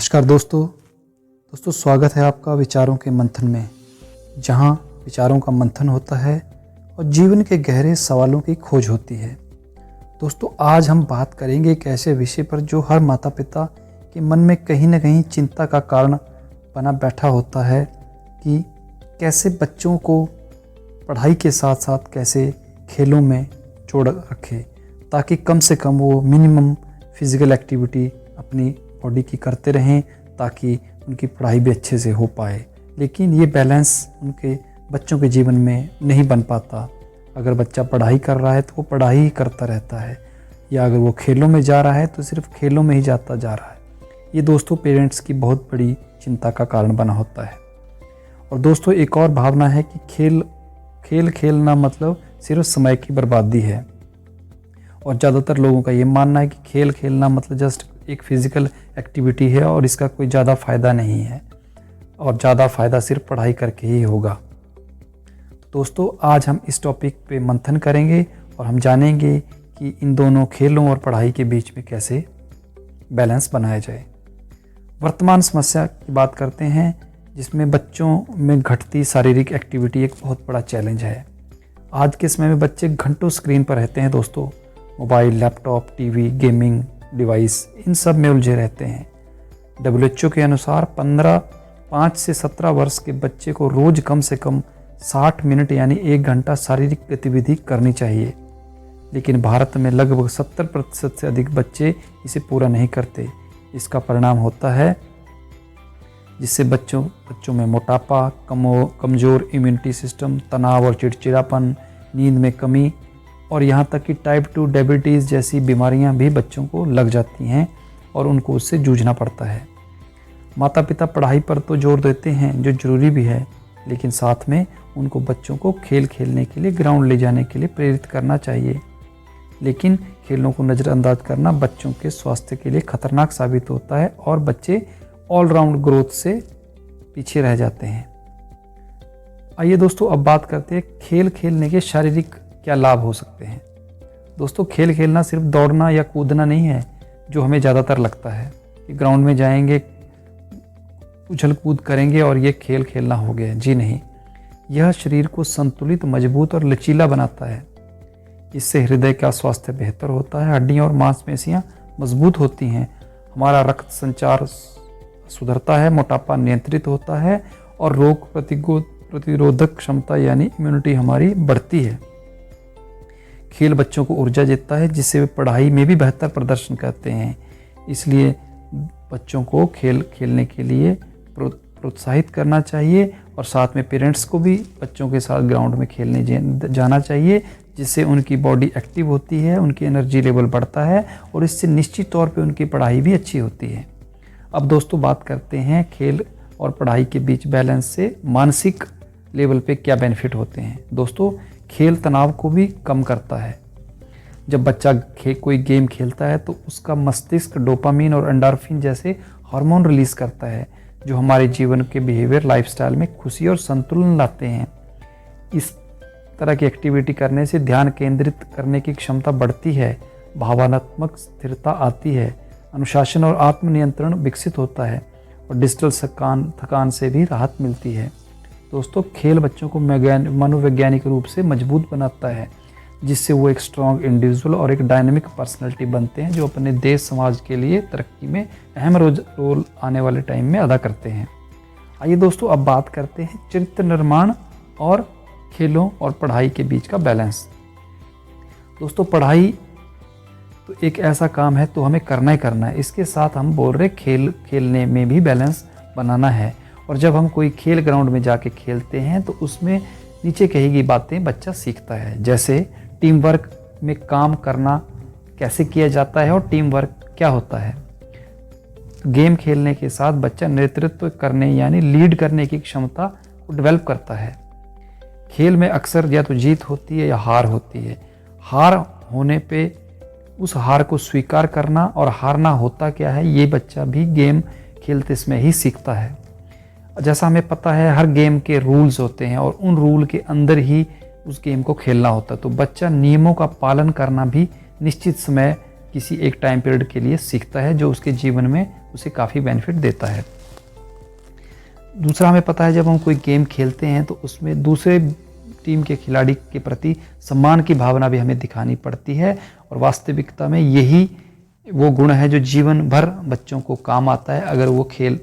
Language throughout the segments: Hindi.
नमस्कार दोस्तों स्वागत है आपका विचारों के मंथन में, जहां विचारों का मंथन होता है और जीवन के गहरे सवालों की खोज होती है। दोस्तों आज हम बात करेंगे एक ऐसे विषय पर जो हर माता पिता के मन में कहीं ना कहीं चिंता का कारण बना बैठा होता है कि कैसे बच्चों को पढ़ाई के साथ साथ कैसे खेलों में जोड़ रखे, ताकि कम से कम वो मिनिमम फिज़िकल एक्टिविटी अपनी बॉडी की करते रहें, ताकि उनकी पढ़ाई भी अच्छे से हो पाए। लेकिन ये बैलेंस उनके बच्चों के जीवन में नहीं बन पाता। अगर बच्चा पढ़ाई कर रहा है तो वो पढ़ाई ही करता रहता है, या अगर वो खेलों में जा रहा है तो सिर्फ खेलों में ही जाता जा रहा है। ये दोस्तों पेरेंट्स की बहुत बड़ी चिंता का कारण बना होता है। और दोस्तों एक और भावना है कि खेल खेलना मतलब सिर्फ समय की बर्बादी है, और ज़्यादातर लोगों का ये मानना है कि खेल खेलना मतलब जस्ट एक फिज़िकल एक्टिविटी है और इसका कोई ज़्यादा फ़ायदा नहीं है, और ज़्यादा फ़ायदा सिर्फ पढ़ाई करके ही होगा। दोस्तों आज हम इस टॉपिक पे मंथन करेंगे और हम जानेंगे कि इन दोनों खेलों और पढ़ाई के बीच में कैसे बैलेंस बनाया जाए। वर्तमान समस्या की बात करते हैं, जिसमें बच्चों में घटती शारीरिक एक्टिविटी एक बहुत बड़ा चैलेंज है। आज के समय में बच्चे घंटों स्क्रीन पर रहते हैं दोस्तों, mobile, laptop, TV, gaming device, इन सब में उलझे रहते हैं। WHO के अनुसार 5 से 17 वर्ष के बच्चे को रोज़ कम से कम 60 मिनट यानी 1 घंटा शारीरिक गतिविधि करनी चाहिए, लेकिन भारत में लगभग 70% से अधिक बच्चे इसे पूरा नहीं करते। इसका परिणाम होता है जिससे बच्चों में मोटापा, कमज़ोर इम्यूनिटी सिस्टम, तनाव और चिड़चिड़ापन, नींद में कमी और यहाँ तक कि टाइप 2 डायबिटीज़ जैसी बीमारियाँ भी बच्चों को लग जाती हैं और उनको उससे जूझना पड़ता है। माता पिता पढ़ाई पर तो जोर देते हैं, जो ज़रूरी भी है, लेकिन साथ में उनको बच्चों को खेल खेलने के लिए ग्राउंड ले जाने के लिए प्रेरित करना चाहिए। लेकिन खेलों को नज़रअंदाज करना बच्चों के स्वास्थ्य के लिए खतरनाक साबित होता है और बच्चे ऑलराउंड ग्रोथ से पीछे रह जाते हैं। आइए दोस्तों अब बात करते हैं खेल खेलने के शारीरिक क्या लाभ हो सकते हैं। दोस्तों खेल खेलना सिर्फ दौड़ना या कूदना नहीं है, जो हमें ज़्यादातर लगता है कि ग्राउंड में जाएंगे, उछल कूद करेंगे और ये खेल खेलना हो गया। जी नहीं, यह शरीर को संतुलित, मजबूत और लचीला बनाता है। इससे हृदय का स्वास्थ्य बेहतर होता है, हड्डियाँ और मांसपेशियाँ मजबूत होती हैं, हमारा रक्त संचार सुधरता है, मोटापा नियंत्रित होता है और रोग प्रतिरोधक क्षमता यानी इम्यूनिटी हमारी बढ़ती है। खेल बच्चों को ऊर्जा देता है, जिससे वे पढ़ाई में भी बेहतर प्रदर्शन करते हैं। इसलिए बच्चों को खेल खेलने के लिए प्रोत्साहित करना चाहिए और साथ में पेरेंट्स को भी बच्चों के साथ ग्राउंड में खेलने जाना चाहिए, जिससे उनकी बॉडी एक्टिव होती है, उनकी एनर्जी लेवल बढ़ता है और इससे निश्चित तौर पे उनकी पढ़ाई भी अच्छी होती है। अब दोस्तों बात करते हैं खेल और पढ़ाई के बीच बैलेंस से मानसिक लेवल पे क्या बेनिफिट होते हैं। दोस्तों खेल तनाव को भी कम करता है। जब बच्चा कोई गेम खेलता है तो उसका मस्तिष्क डोपामीन और एंडोर्फिन जैसे हार्मोन रिलीज करता है, जो हमारे जीवन के बिहेवियर, लाइफस्टाइल में खुशी और संतुलन लाते हैं। इस तरह की एक्टिविटी करने से ध्यान केंद्रित करने की क्षमता बढ़ती है, भावनात्मक स्थिरता आती है, अनुशासन और आत्मनियंत्रण विकसित होता है और डिजिटल थकान से भी राहत मिलती है। दोस्तों खेल बच्चों को मनोवैज्ञानिक रूप से मजबूत बनाता है, जिससे वो एक स्ट्रॉन्ग इंडिविजुअल और एक डायनेमिक पर्सनैलिटी बनते हैं, जो अपने देश समाज के लिए तरक्की में अहम रोल आने वाले टाइम में अदा करते हैं। आइए दोस्तों अब बात करते हैं चरित्र निर्माण और खेलों और पढ़ाई के बीच का बैलेंस। दोस्तों पढ़ाई तो एक ऐसा काम है तो हमें करना ही करना है, इसके साथ हम बोल रहे खेलने में भी बैलेंस बनाना है। और जब हम कोई खेल ग्राउंड में जाके खेलते हैं तो उसमें नीचे कही गई बातें बच्चा सीखता है, जैसे टीम वर्क में काम करना कैसे किया जाता है और टीम वर्क क्या होता है। गेम खेलने के साथ बच्चा नेतृत्व करने यानी लीड करने की क्षमता को डेवलप करता है। खेल में अक्सर या तो जीत होती है या हार होती है। हार होने पे उस हार को स्वीकार करना और हारना होता क्या है, ये बच्चा भी गेम खेलते समय ही सीखता है। जैसा हमें पता है हर गेम के रूल्स होते हैं और उन रूल के अंदर ही उस गेम को खेलना होता है, तो बच्चा नियमों का पालन करना भी निश्चित समय किसी एक टाइम पीरियड के लिए सीखता है, जो उसके जीवन में उसे काफ़ी बेनिफिट देता है। दूसरा, हमें पता है जब हम कोई गेम खेलते हैं तो उसमें दूसरे टीम के खिलाड़ी के प्रति सम्मान की भावना भी हमें दिखानी पड़ती है, और वास्तविकता में यही वो गुण है जो जीवन भर बच्चों को काम आता है अगर वो खेल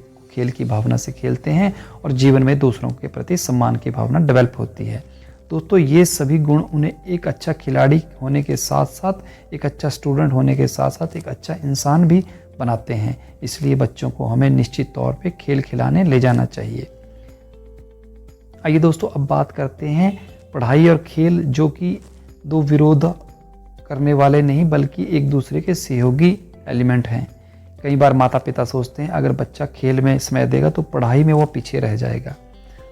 की भावना से खेलते हैं और जीवन में दूसरों के प्रति सम्मान की भावना डेवलप होती है। दोस्तों, ये सभी गुण उन्हें एक अच्छा खिलाड़ी होने के साथ साथ, एक अच्छा स्टूडेंट होने के साथ साथ एक अच्छा इंसान भी बनाते हैं। इसलिए बच्चों को हमें निश्चित तौर पे खेल खिलाने ले जाना चाहिए। आइए दोस्तों, अब बात करते हैं पढ़ाई और खेल, जो कि दो विरोध करने वाले नहीं बल्कि एक दूसरे के सहयोगी एलिमेंट हैं। कई बार माता पिता सोचते हैं अगर बच्चा खेल में समय देगा तो पढ़ाई में वो पीछे रह जाएगा,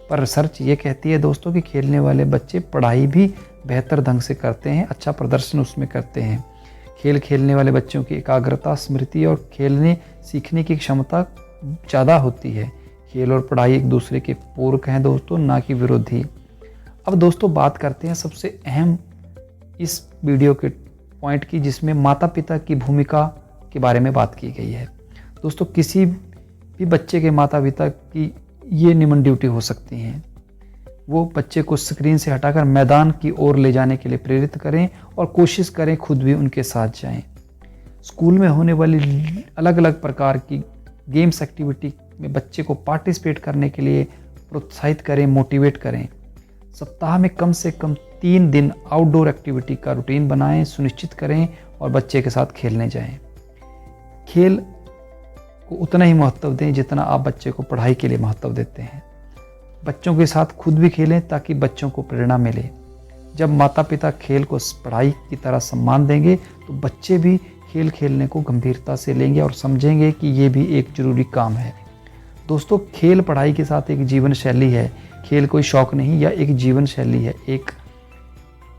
पर रिसर्च ये कहती है दोस्तों कि खेलने वाले बच्चे पढ़ाई भी बेहतर ढंग से करते हैं, अच्छा प्रदर्शन उसमें करते हैं। खेल खेलने वाले बच्चों की एकाग्रता, स्मृति और खेलने सीखने की क्षमता ज़्यादा होती है। खेल और पढ़ाई एक दूसरे के पूरक हैं दोस्तों, ना कि विरोधी। अब दोस्तों बात करते हैं सबसे अहम इस वीडियो के पॉइंट की, जिसमें माता पिता की भूमिका के बारे में बात की गई है। दोस्तों, किसी भी बच्चे के माता पिता की ये निम्न ड्यूटी हो सकती हैं। वो बच्चे को स्क्रीन से हटाकर मैदान की ओर ले जाने के लिए प्रेरित करें और कोशिश करें खुद भी उनके साथ जाएं। स्कूल में होने वाली अलग अलग प्रकार की गेम्स एक्टिविटी में बच्चे को पार्टिसिपेट करने के लिए प्रोत्साहित करें, मोटिवेट करें। सप्ताह में कम से कम 3 दिन आउटडोर एक्टिविटी का रूटीन बनाएं, सुनिश्चित करें और बच्चे के साथ खेलने जाएं। खेल को उतना ही महत्व दें जितना आप बच्चे को पढ़ाई के लिए महत्व देते हैं। बच्चों के साथ खुद भी खेलें ताकि बच्चों को प्रेरणा मिले। जब माता पिता खेल को पढ़ाई की तरह सम्मान देंगे तो बच्चे भी खेल खेलने को गंभीरता से लेंगे और समझेंगे कि ये भी एक जरूरी काम है। दोस्तों, खेल पढ़ाई के साथ एक जीवन शैली है। खेल कोई शौक नहीं या एक जीवन शैली है, एक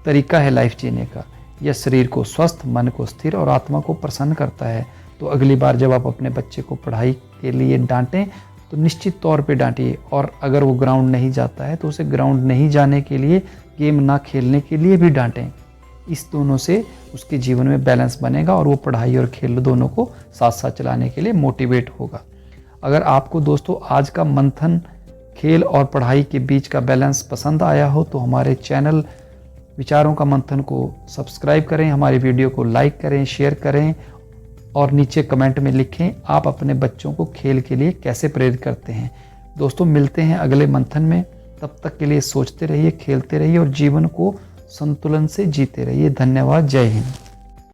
तरीका है लाइफ जीने का। यह शरीर को स्वस्थ, मन को स्थिर और आत्मा को प्रसन्न करता है। तो अगली बार जब आप अपने बच्चे को पढ़ाई के लिए डांटें तो निश्चित तौर पे डांटिए, और अगर वो ग्राउंड नहीं जाता है तो उसे ग्राउंड नहीं जाने के लिए, गेम ना खेलने के लिए भी डांटें। इस दोनों से उसके जीवन में बैलेंस बनेगा और वो पढ़ाई और खेल दोनों को साथ साथ चलाने के लिए मोटिवेट होगा। अगर आपको दोस्तों आज का मंथन खेल और पढ़ाई के बीच का बैलेंस पसंद आया हो तो हमारे चैनल विचारों का मंथन को सब्सक्राइब करें, हमारी वीडियो को लाइक करें, शेयर करें और नीचे कमेंट में लिखें आप अपने बच्चों को खेल के लिए कैसे प्रेरित करते हैं। दोस्तों, मिलते हैं अगले मंथन में। तब तक के लिए सोचते रहिए, खेलते रहिए और जीवन को संतुलन से जीते रहिए। धन्यवाद। जय हिंद।